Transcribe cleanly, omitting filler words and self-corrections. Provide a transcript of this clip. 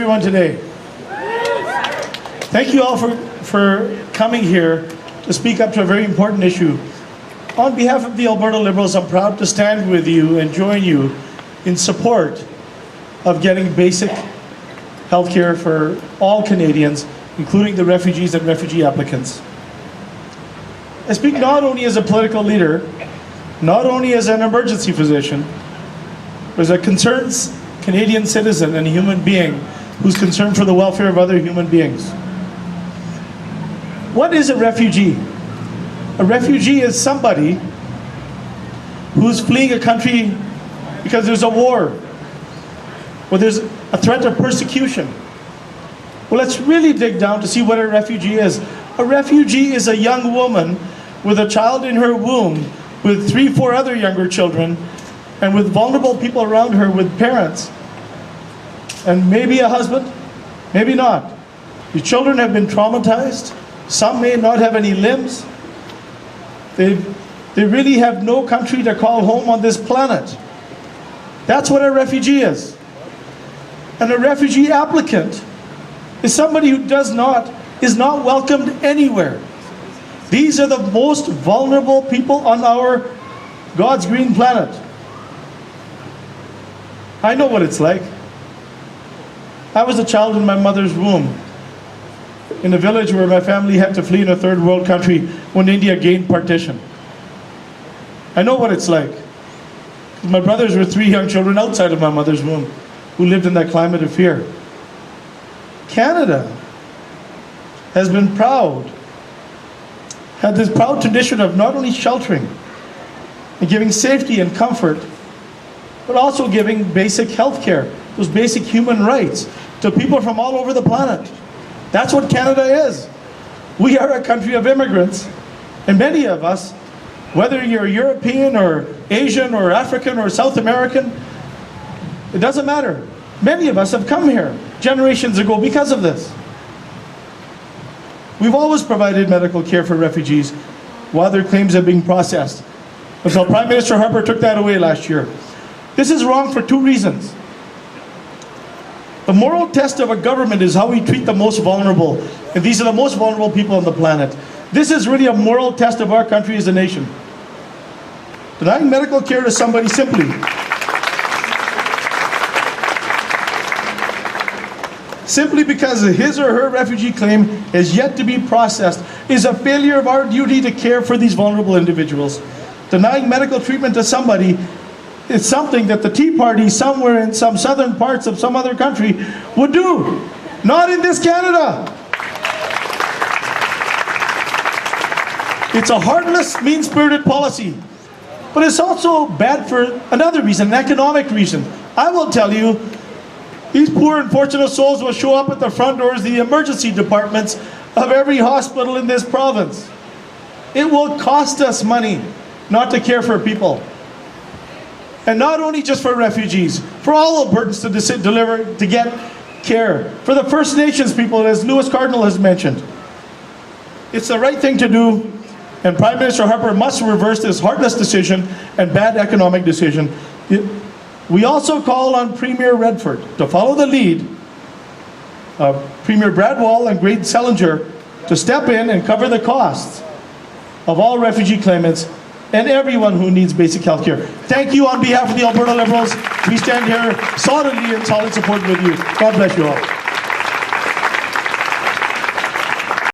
everyone today? Thank you all for coming here to speak up to a very important issue. On behalf of the Alberta Liberals, I'm proud to stand with you and join you in support of getting basic health care for all Canadians, including the refugees and refugee applicants. I speak not only as a political leader, not only as an emergency physician, but as a concerned Canadian citizen and a human being who's concerned for the welfare of other human beings. What is a refugee? A refugee is somebody who's fleeing a country because there's a war, or there's a threat of persecution. Well, let's really dig down to see what a refugee is. A refugee is a young woman with a child in her womb, with 3-4 other younger children, and with vulnerable people around her, with parents, and maybe a husband, maybe not. The children have been traumatized. Some may not have any limbs. They really have no country to call home on this planet. That's what a refugee is. And a refugee applicant is somebody who is not welcomed anywhere. These are the most vulnerable people on our God's green planet. I know what it's like. I was a child in my mother's womb, in a village where my family had to flee in a third world country when India gained partition. I know what it's like. My brothers were 3 young children outside of my mother's womb who lived in that climate of fear. Canada has been had this proud tradition of not only sheltering and giving safety and comfort, but also giving basic health care, those basic human rights to people from all over the planet. That's what Canada is. We are a country of immigrants, and many of us, whether you're European or Asian or African or South American, it doesn't matter. Many of us have come here generations ago because of this. We've always provided medical care for refugees while their claims are being processed, until Prime Minister Harper took that away last year. This is wrong for 2 reasons. The moral test of a government is how we treat the most vulnerable, and these are the most vulnerable people on the planet. This is really a moral test of our country as a nation. Denying medical care to somebody simply because his or her refugee claim is yet to be processed is a failure of our duty to care for these vulnerable individuals. Denying medical treatment to somebody is something that the Tea Party somewhere in some southern parts of some other country would do. Not in this Canada. It's a heartless, mean-spirited policy. But it's also bad for another reason, an economic reason. I will tell you, these poor unfortunate souls will show up at the front doors of the emergency departments of every hospital in this province. It will cost us money not to care for people. And not only just for refugees, for all Albertans to get care. For the First Nations people, as Lewis Cardinal has mentioned. It's the right thing to do, and Prime Minister Harper must reverse this heartless decision and bad economic decision. We also call on Premier Redford to follow the lead of Premier Bradwell and Greg Selinger to step in and cover the costs of all refugee claimants and everyone who needs basic health care. Thank you on behalf of the Alberta Liberals. We stand here solidly in solid support with you. God bless you all.